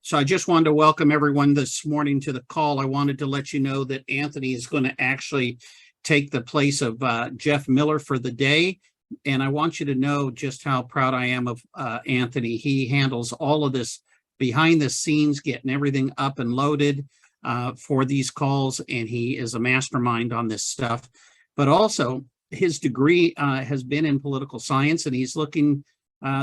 So I just wanted to welcome everyone this morning to the call. I wanted to let you know that Anthony is going to actually take the place of Jeff Miller for the day. And I want you to know just how proud I am of Anthony. He handles all of this behind the scenes, getting everything up and loaded for these calls. And he is a mastermind on this stuff. But also his degree has been in political science, and he's looking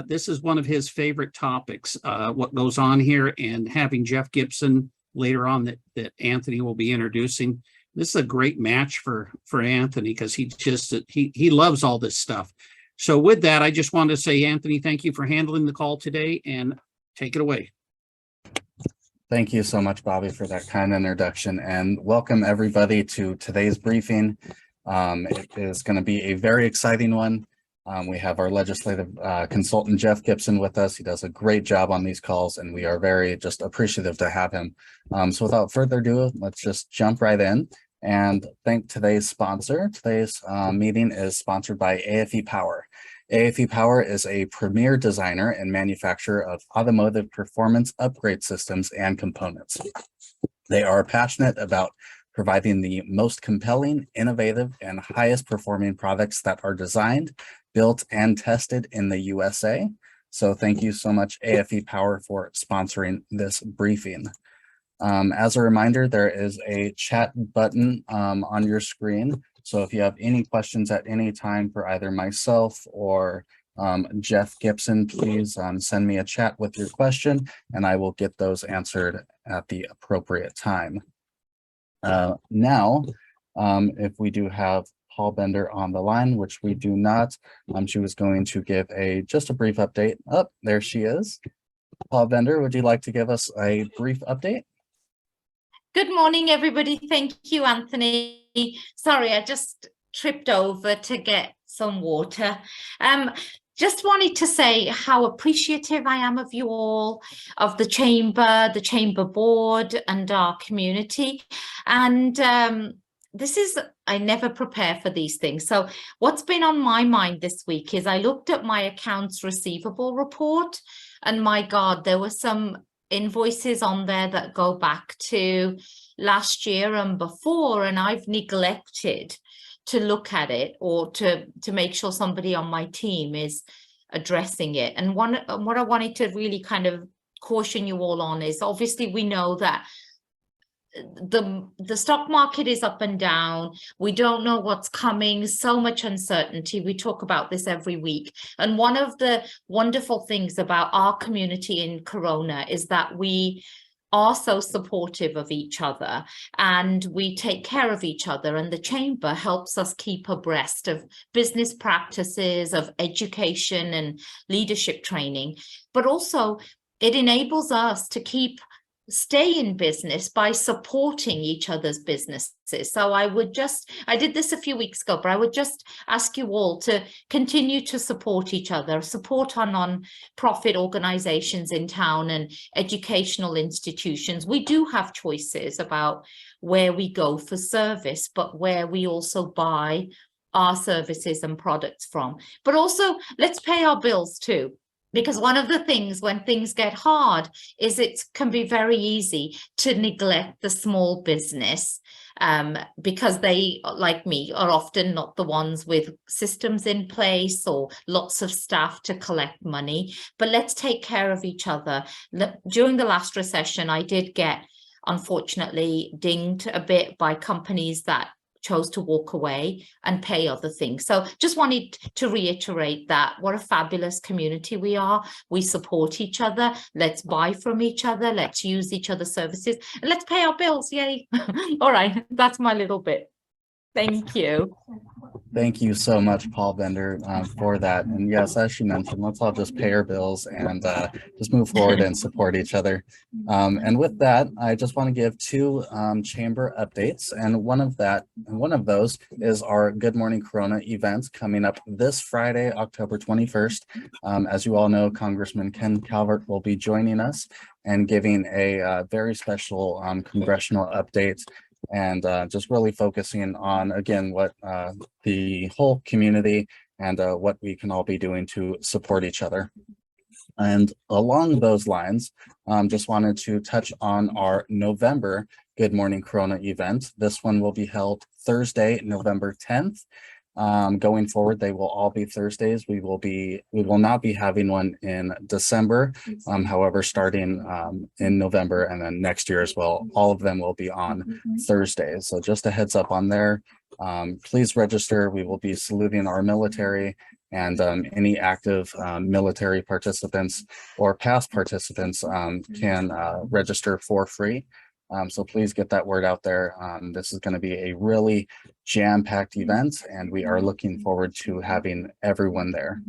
this is one of his favorite topics, what goes on here, and having Jeff Gibson later on that Anthony will be introducing. This is a great match for Anthony because he loves all this stuff. So with that, I just wanted to say, Anthony, thank you for handling the call today, and take it away. Thank you so much, Bobby, for that kind introduction, and welcome everybody to today's briefing. It is going to be a very exciting one. We have our legislative consultant, Jeff Gibson, with us. He does a great job on these calls, and we are very just appreciative to have him. So without further ado, let's just jump right in and thank today's sponsor. Today's meeting is sponsored by AFE Power. AFE Power is a premier designer and manufacturer of automotive performance upgrade systems and components. They are passionate about providing the most compelling, innovative, and highest performing products that are designed, built, and tested in the USA. So thank you so much, AFE Power, for sponsoring this briefing. As a reminder, there is a chat button on your screen. So if you have any questions at any time for either myself or Jeff Gibson, please send me a chat with your question, and I will get those answered at the appropriate time. Now, if we do have Paul Bender on the line, which we do not, she was going to give just a brief update. Oh, there she is. Paul Bender, would you like to give us a brief update? Good morning, everybody. Thank you, Anthony. Sorry, I just tripped over to get some water. Just wanted to say how appreciative I am of you all, of the chamber board, and our community. And I never prepare for these things. So what's been on my mind this week is I looked at my accounts receivable report, and my God, there were some invoices on there that go back to last year and before, and I've neglected to look at it or to make sure somebody on my team is addressing it. And what I wanted to really kind of caution you all on is, obviously we know that the stock market is up and down. We don't know what's coming, so much uncertainty. We talk about this every week. And one of the wonderful things about our community in Corona is that we are so supportive of each other, and we take care of each other, and the chamber helps us keep abreast of business practices, of education and leadership training, but also it enables us to stay in business by supporting each other's businesses. So I did this a few weeks ago, but I would just ask you all to continue to support each other, support our non-profit organizations in town and educational institutions. We do have choices about where we go for service, but where we also buy our services and products from. But also, let's pay our bills too. Because one of the things when things get hard is it can be very easy to neglect the small business because they, like me, are often not the ones with systems in place or lots of staff to collect money. But let's take care of each other. During the last recession, I did get, unfortunately, dinged a bit by companies that chose to walk away and pay other things. So just wanted to reiterate that what a fabulous community we are. We support each other. Let's buy from each other. Let's use each other's services, and let's pay our bills. Yay. All right. That's my little bit. Thank you. Thank you so much, Paul Bender, for that. And yes, as she mentioned, let's all just pay our bills and just move forward and support each other. And with that, I just want to give two chamber updates. And one of those is our Good Morning Corona event coming up this Friday, October 21st. As you all know, Congressman Ken Calvert will be joining us and giving a very special congressional update, and just really focusing on, again, what the whole community and what we can all be doing to support each other. And along those lines, just wanted to touch on our November Good Morning Corona event. This one will be held Thursday, November 10th. Going forward, they will all be Thursdays. We will not be having one in December. However, starting in November and then next year as well, all of them will be on Thursdays. So just a heads up on there. Please register. We will be saluting our military and any active military participants or past participants can register for free. So please get that word out there. This is going to be a really jam-packed event, and we are looking forward to having everyone there.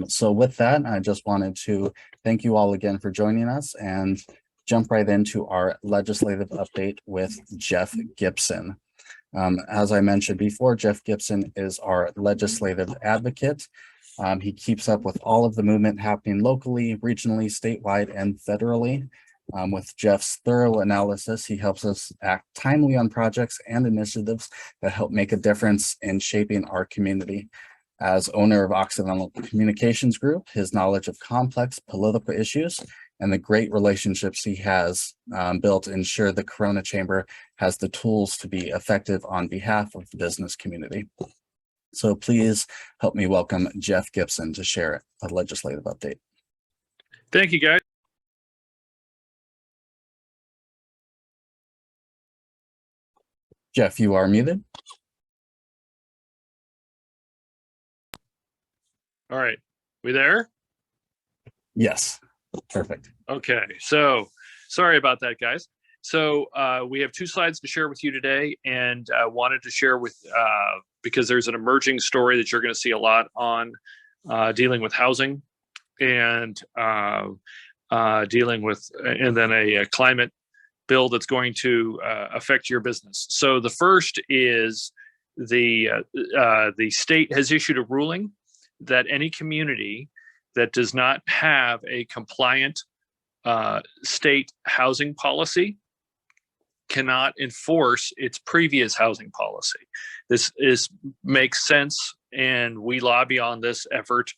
So with that, I just wanted to thank you all again for joining us and jump right into our legislative update with Jeff Gibson. As I mentioned before, Jeff Gibson is our legislative advocate. He keeps up with all of the movement happening locally, regionally, statewide, and federally. With Jeff's thorough analysis, he helps us act timely on projects and initiatives that help make a difference in shaping our community. As owner of Occidental Communications Group, his knowledge of complex political issues and the great relationships he has built ensure the Corona Chamber has the tools to be effective on behalf of the business community. So please help me welcome Jeff Gibson to share a legislative update. Thank you, guys. Jeff, you are muted. All right, we there? Yes, perfect. Okay, so sorry about that, guys. So we have 2 slides to share with you today, and wanted to share with, because there's an emerging story that you're going to see a lot on dealing with housing and dealing with, and then a climate bill that's going to affect your business. So the first is the state has issued a ruling that any community that does not have a compliant state housing policy cannot enforce its previous housing policy. This makes sense, and we lobby on this effort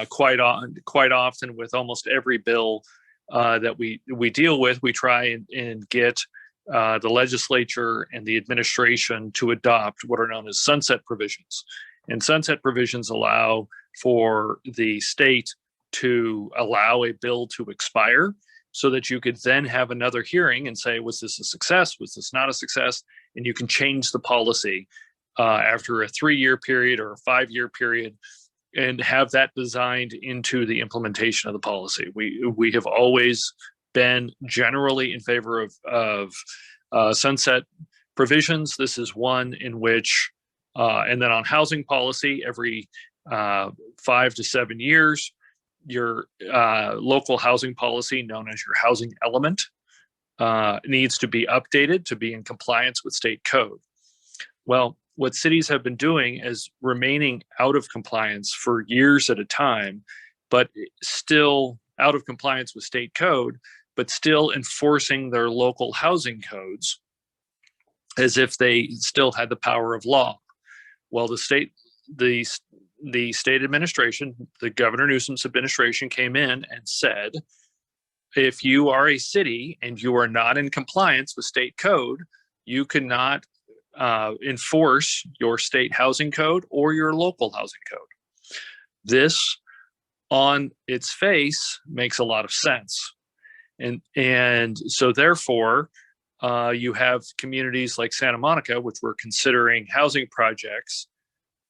quite often with almost every bill that we deal with. We try and get the legislature and the administration to adopt what are known as sunset provisions. And sunset provisions allow for the state to allow a bill to expire so that you could then have another hearing and say, was this a success? Was this not a success? And you can change the policy after a 3-year period or a 5-year period, and have that designed into the implementation of the policy. We have always been generally in favor of sunset provisions. This is one in which, and then on housing policy, every 5 to 7 years, your local housing policy, known as your housing element, needs to be updated to be in compliance with state code. Well, what cities have been doing is remaining out of compliance for years at a time, but still out of compliance with state code, but still enforcing their local housing codes as if they still had the power of law. Well, the state administration, the Governor Newsom's administration, came in and said, if you are a city and you are not in compliance with state code, you cannot enforce your state housing code or your local housing code. This, on its face, makes a lot of sense. And so therefore, you have communities like Santa Monica, which were considering housing projects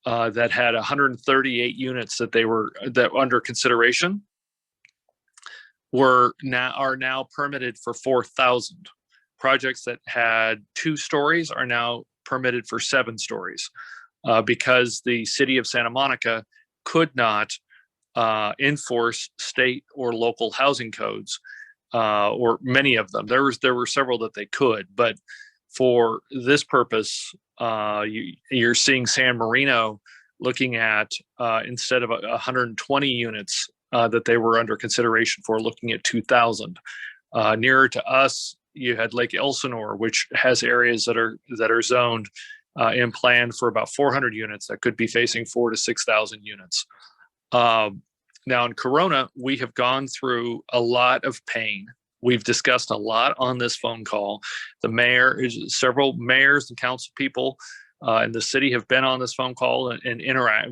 that had 138 units that under consideration, are now permitted for 4,000. Projects that had 2 stories are now permitted for 7 stories because the city of Santa Monica could not enforce state or local housing codes, or many of them. There were several that they could, but for this purpose, you're seeing San Marino looking at, instead of 120 units that they were under consideration for, looking at 2,000. Nearer to us, you had Lake Elsinore, which has areas that are zoned and planned for about 400 units that could be facing 4,000 to 6,000 units. Now in Corona, we have gone through a lot of pain. We've discussed a lot on this phone call. Several mayors and council people in the city have been on this phone call and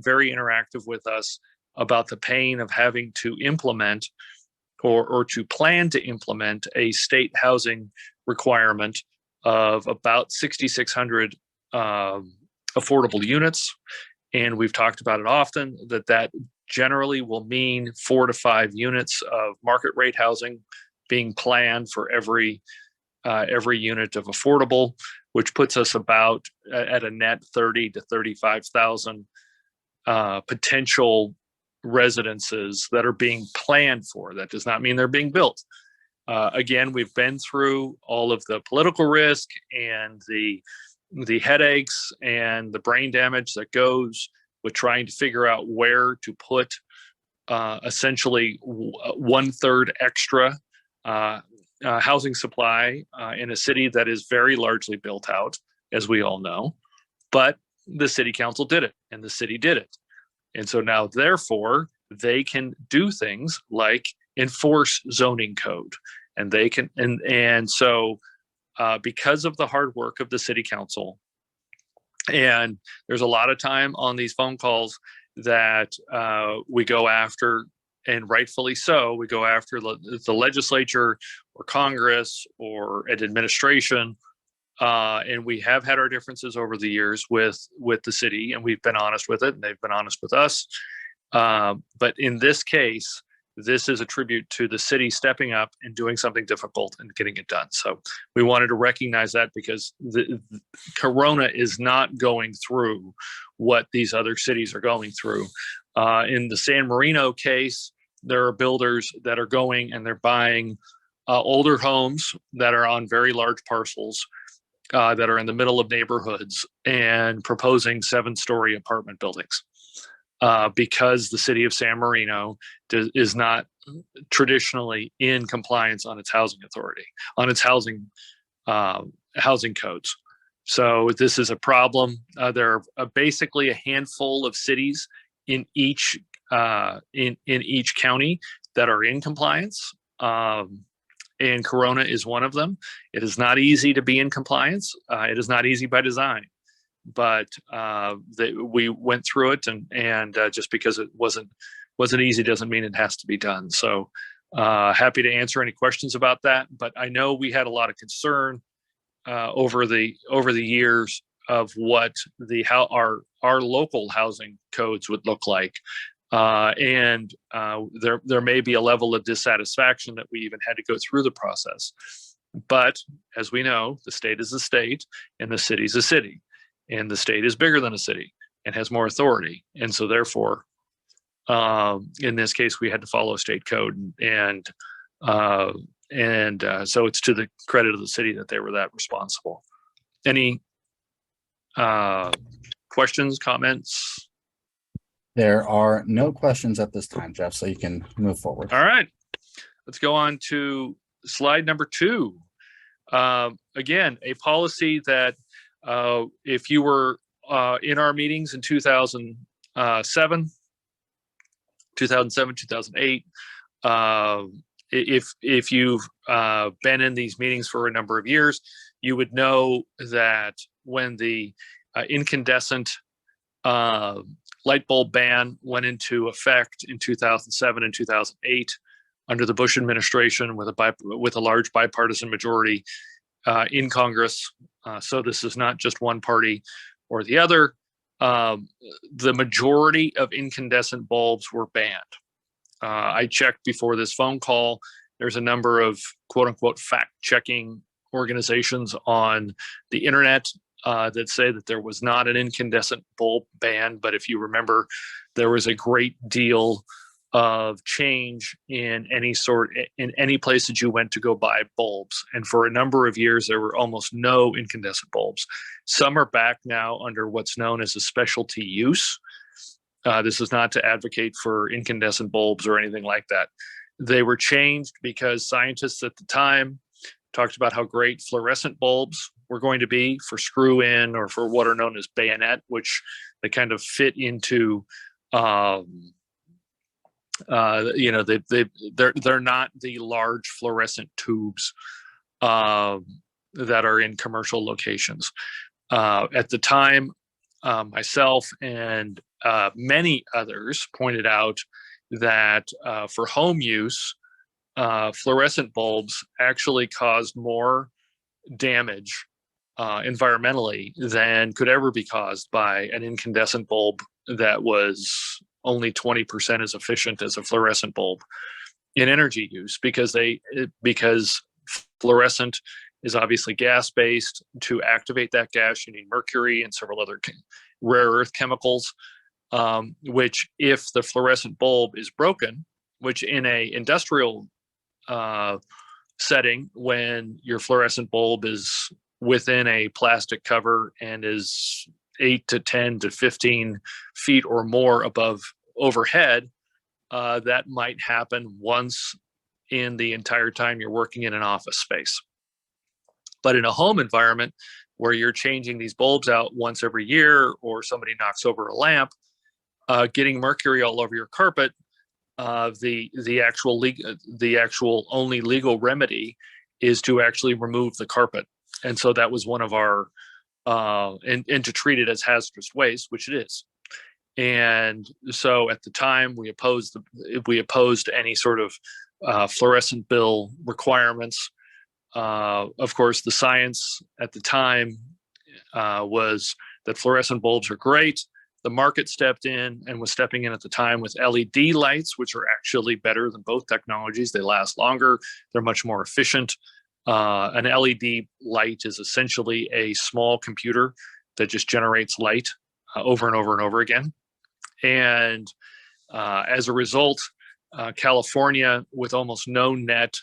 very interactive with us about the pain of having to implement or to plan to implement a state housing requirement of about 6,600 affordable units. And we've talked about it often, that generally will mean 4 to 5 units of market rate housing being planned for every unit of affordable, which puts us about at a net 30 to 35,000 potential residences that are being planned for. That does not mean they're being built. Again, we've been through all of the political risk and the headaches and the brain damage that goes with trying to figure out where to put essentially 1/3 extra housing supply in a city that is very largely built out, as we all know. But the city council did it, and the city did it. And so now, therefore, they can do things like enforce zoning code, and they can, and so because of the hard work of the city council, and there's a lot of time on these phone calls that we go after, and rightfully so, we go after the legislature or Congress or an administration, and we have had our differences over the years with the city, and we've been honest with it, and they've been honest with us. But in this case, this is a tribute to the city stepping up and doing something difficult and getting it done. So we wanted to recognize that, because the Corona is not going through what these other cities are going through. In the San Marino case, there are builders that are going and they're buying older homes that are on very large parcels that are in the middle of neighborhoods and proposing 7-story apartment buildings. Because the city of San Marino is not traditionally in compliance on its housing authority, on its housing codes. So this is a problem. There are basically a handful of cities in each county that are in compliance, and Corona is one of them. It is not easy to be in compliance. It is not easy by design. But we went through it, and just because it wasn't easy doesn't mean it has to be done. So happy to answer any questions about that. But I know we had a lot of concern over the years of what our local housing codes would look like, and there may be a level of dissatisfaction that we even had to go through the process. But as we know, the state is a state, and the city is a city. And the state is bigger than a city and has more authority. And so therefore, in this case, we had to follow state code. And so it's to the credit of the city that they were that responsible. Any questions, comments? There are no questions at this time, Jeff, so you can move forward. All right. Let's go on to slide number 2. Again, a policy that if you were in our meetings in 2007, 2008, if you've been in these meetings for a number of years, you would know that when the incandescent light bulb ban went into effect in 2007 and 2008 under the Bush administration with a large bipartisan majority in Congress. So this is not just one party or the other. The majority of incandescent bulbs were banned. I checked before this phone call. There's a number of quote unquote fact checking organizations on the internet that say that there was not an incandescent bulb ban. But if you remember, there was a great deal of change in any place that you went to go buy bulbs. And for a number of years, there were almost no incandescent bulbs. Some are back now under what's known as a specialty use. This is not to advocate for incandescent bulbs or anything like that. They were changed because scientists at the time talked about how great fluorescent bulbs were going to be for screw in or for what are known as bayonet, which they kind of fit into they're not the large fluorescent tubes that are in commercial locations. At the time, myself and many others pointed out that for home use, fluorescent bulbs actually caused more damage environmentally than could ever be caused by an incandescent bulb that was only 20% as efficient as a fluorescent bulb in energy use, because fluorescent is obviously gas-based. To activate that gas, you need mercury and several other rare earth chemicals, which if the fluorescent bulb is broken, which in a industrial setting, when your fluorescent bulb is within a plastic cover and is 8 to 10 to 15 feet or more above overhead, that might happen once in the entire time you're working in an office space. But in a home environment where you're changing these bulbs out once every year, or somebody knocks over a lamp, getting mercury all over your carpet, the actual only legal remedy is to actually remove the carpet. And so that was one of our and to treat it as hazardous waste, which it is. And so at the time, we opposed any sort of fluorescent bill requirements. Of course, the science at the time was that fluorescent bulbs are great. The market stepped in and was stepping in at the time with LED lights, which are actually better than both technologies. They last longer. They're much more efficient. An LED light is essentially a small computer that just generates light over and over and over again. And as a result, California, with almost no net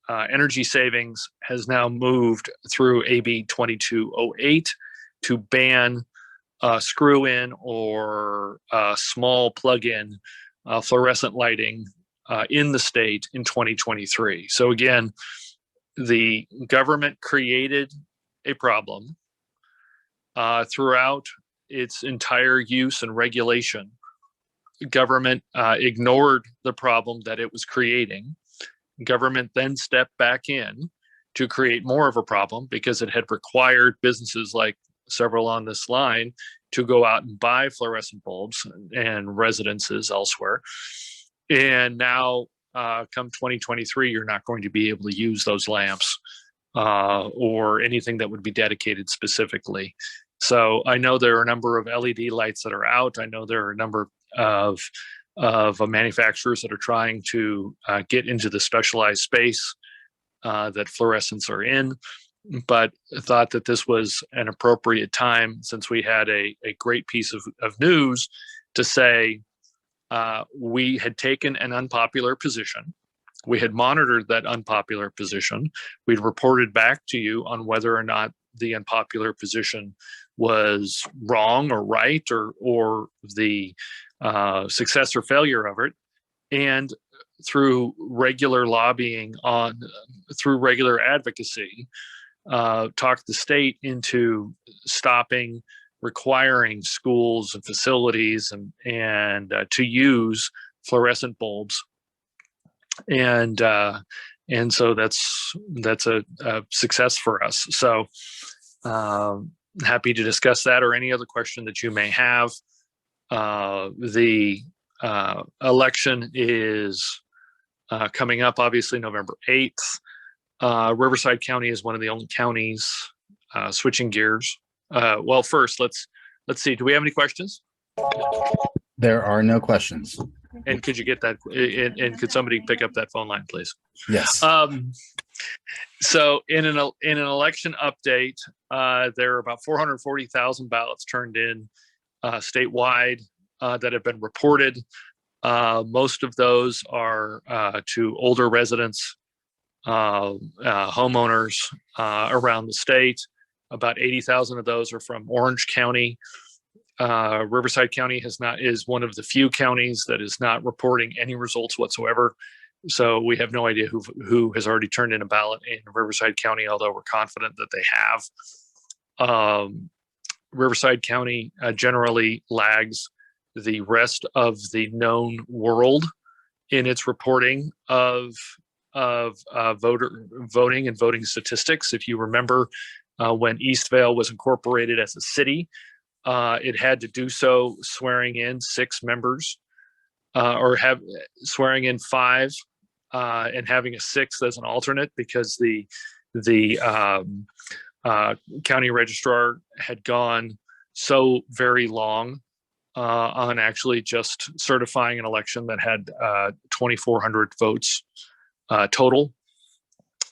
energy savings, has now moved through AB 2208 to ban screw-in or small plug-in fluorescent lighting in the state in 2023. So again, the government created a problem throughout its entire use and regulation. Government ignored the problem that it was creating. Government then stepped back in to create more of a problem, because it had required businesses like several on this line to go out and buy fluorescent bulbs, and residences elsewhere. And now, come 2023, you're not going to be able to use those lamps or anything that would be dedicated specifically. So I know there are a number of LED lights that are out. I know there are a number of manufacturers that are trying to get into the specialized space that fluorescents are in, but thought that this was an appropriate time, since we had a great piece of news to say we had taken an unpopular position. We had monitored that unpopular position. We'd reported back to you on whether or not the unpopular position was wrong or right, or the success or failure of it. And through regular lobbying, through regular advocacy, talked the state into stopping requiring schools and facilities and to use fluorescent bulbs. And so that's a success for us. So happy to discuss that, or any other question that you may have. The election is coming up, obviously, November 8th. Riverside County is one of the only counties, switching gears. Well, first, let's see. Do we have any questions? There are no questions. And could you get that? And could somebody pick up that phone line, please? Yes. So in an election update, there are about 440,000 ballots turned in statewide that have been reported. Most of those are to older residents, homeowners around the state. About 80,000 of those are from Orange County. Riverside County is one of the few counties that is not reporting any results whatsoever. So we have no idea who has already turned in a ballot in Riverside County, although we're confident that they have. Riverside County generally lags the rest of the known world in its reporting of voter voting and voting statistics. If you remember, when Eastvale was incorporated as a city, it had to do so swearing in 6 members, or swearing in 5, and having a 6th as an alternate, because the county registrar had gone so very long on actually just certifying an election that had 2,400 votes total.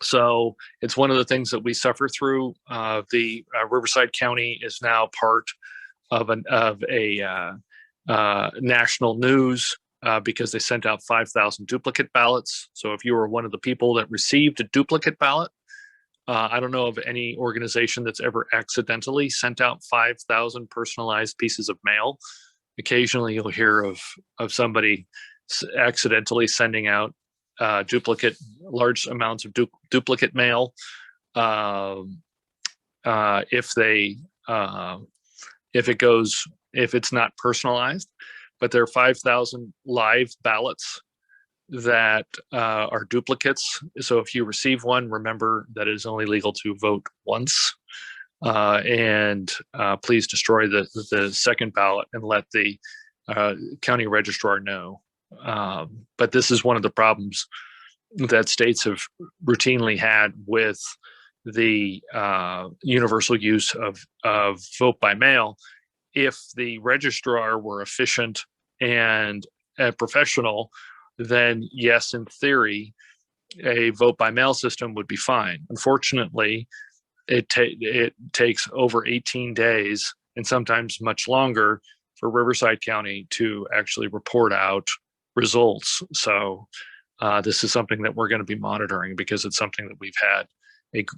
So it's one of the things that we suffer through. The Riverside County is now part of a national news because they sent out 5,000 duplicate ballots. So if you were one of the people that received a duplicate ballot, I don't know of any organization that's ever accidentally sent out 5,000 personalized pieces of mail. Occasionally you'll hear of somebody accidentally sending out large amounts of duplicate mail. If it's not personalized, but there are 5,000 live ballots that are duplicates. So if you receive one, remember that it is only legal to vote once. And please destroy the second ballot and let the county registrar know. But this is one of the problems that states have routinely had with the universal use of vote by mail. If the registrar were efficient and professional, then yes, in theory, a vote by mail system would be fine. Unfortunately, it takes over 18 days and sometimes much longer for Riverside County to actually report out results. So this is something that we're going to be monitoring, because it's something that we've had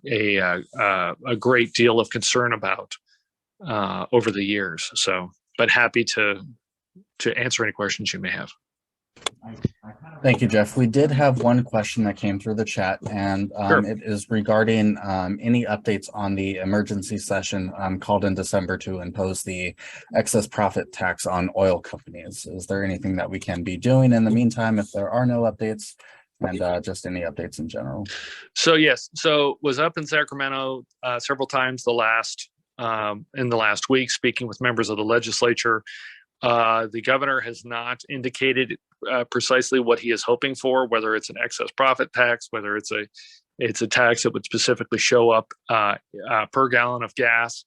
a great deal of concern about over the years. So, but happy to answer any questions you may have. Thank you, Jeff. We did have one question that came through the chat, and Sure. it is regarding any updates on the emergency session called in December to impose the excess profit tax on oil companies. Is there anything that we can be doing in the meantime if there are no updates, and just any updates in general? So yes, so was up in Sacramento several times in the last week, speaking with members of the legislature. The governor has not indicated precisely what he is hoping for, whether it's an excess profit tax, whether it's a tax that would specifically show up per gallon of gas.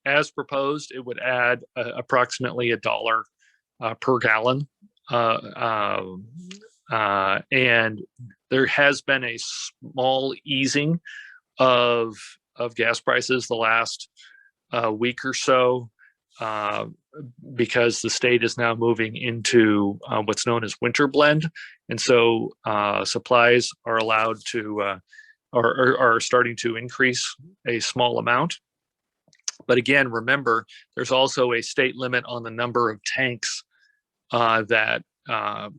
As proposed, it would add approximately $1 per gallon. And there has been a small easing of gas prices the last week or so, because the state is now moving into what's known as winter blend. And so supplies are allowed to, are starting to increase a small amount. But again, remember, there's also a state limit on the number of tanks that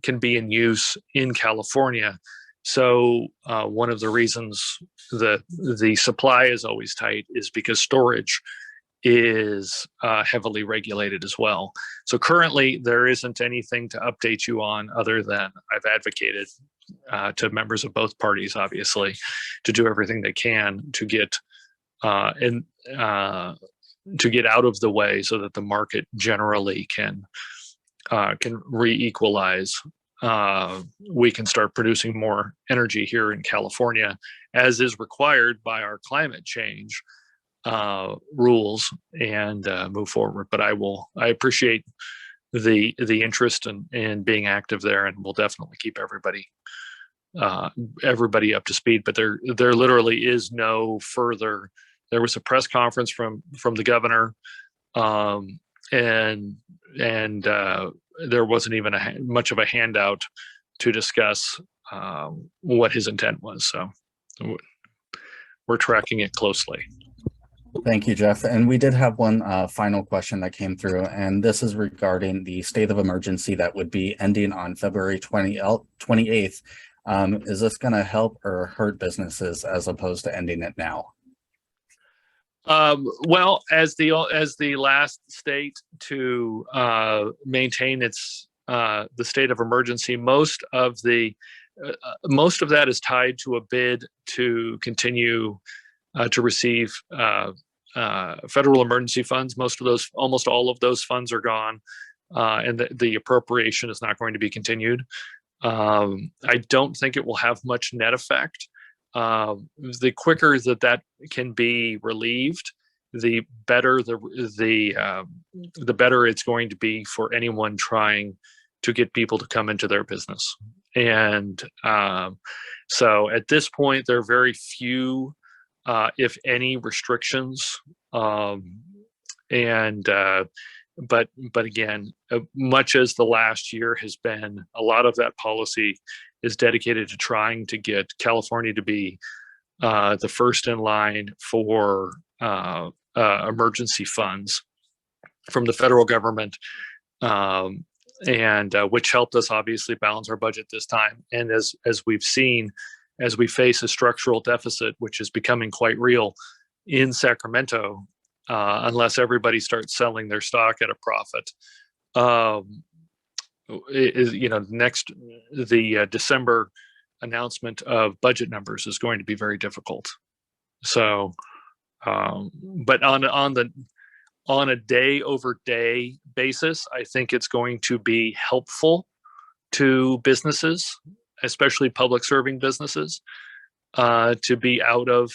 can be in use in California. So one of the reasons the supply is always tight is because storage is heavily regulated as well. So currently there isn't anything to update you on other than I've advocated to members of both parties, obviously, to do everything they can to get to get out of the way so that the market generally can re-equalize. We can start producing more energy here in California, as is required by our climate change rules, and move forward. But I appreciate the interest in being active there, and we'll definitely keep everybody up to speed. But there literally is no further. There was a press conference from the governor, and there wasn't even much of a handout to discuss what his intent was. So we're tracking it closely. Thank you, Jeff. And we did have one final question that came through, and this is regarding the state of emergency that would be ending on February 28th. Is this going to help or hurt businesses as opposed to ending it now? Well, as the last state to maintain its the state of emergency. Most of that is tied to a bid to continue to receive federal emergency funds. Almost all of those funds are gone, and the appropriation is not going to be continued. I don't think it will have much net effect. The quicker that can be relieved, the better the better it's going to be for anyone trying to get people to come into their business. And so at this point, there are very few, if any, restrictions. But again, much as the last year has been, a lot of that policy is dedicated to trying to get California to be the first in line for emergency funds from the federal government, and which helped us obviously balance our budget this time. And as we've seen, as we face a structural deficit, which is becoming quite real in Sacramento, unless everybody starts selling their stock at a profit, the December announcement of budget numbers is going to be very difficult. So, but on a day over day basis, I think it's going to be helpful to businesses, especially public serving businesses, to be out of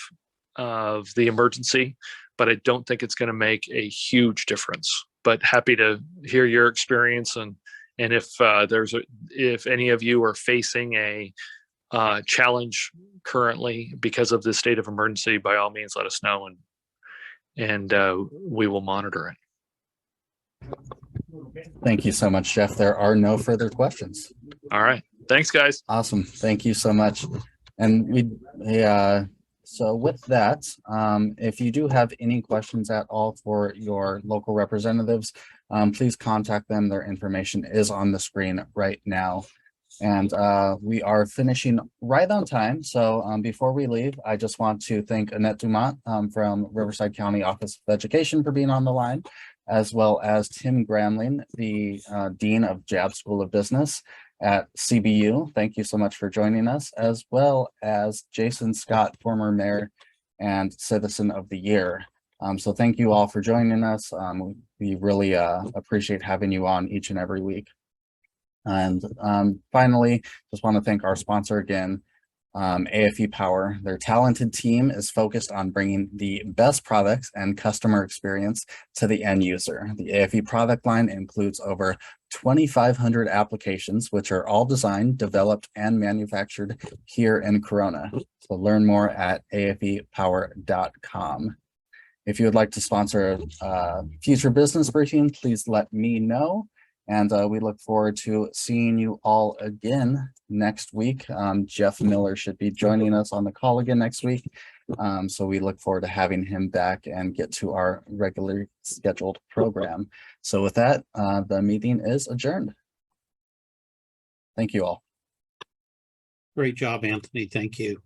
the emergency. But I don't think it's going to make a huge difference. But happy to hear your experience, and if any of you are facing a challenge currently because of the state of emergency, by all means, let us know, and we will monitor it. Thank you so much, Jeff. There are no further questions. All right. Thanks, guys. Awesome. Thank you so much. And so with that, if you do have any questions at all for your local representatives, please contact them. Their information is on the screen right now. And we are finishing right on time. So before we leave, I just want to thank Annette Dumont from Riverside County Office of Education for being on the line, as well as Tim Gramling, the Dean of Jab School of Business at CBU. Thank you so much for joining us, as well as Jason Scott, former mayor and citizen of the year. So thank you all for joining us. We really appreciate having you on each and every week. And finally, just want to thank our sponsor again, AFE Power. Their talented team is focused on bringing the best products and customer experience to the end user. The AFE product line includes over 2,500 applications, which are all designed, developed, and manufactured here in Corona. So learn more at afepower.com. If you would like to sponsor a future business briefing, please let me know. And we look forward to seeing you all again next week. Jeff Miller should be joining us on the call again next week. So we look forward to having him back and get to our regularly scheduled program. So with that, the meeting is adjourned. Thank you all. Great job, Anthony. Thank you.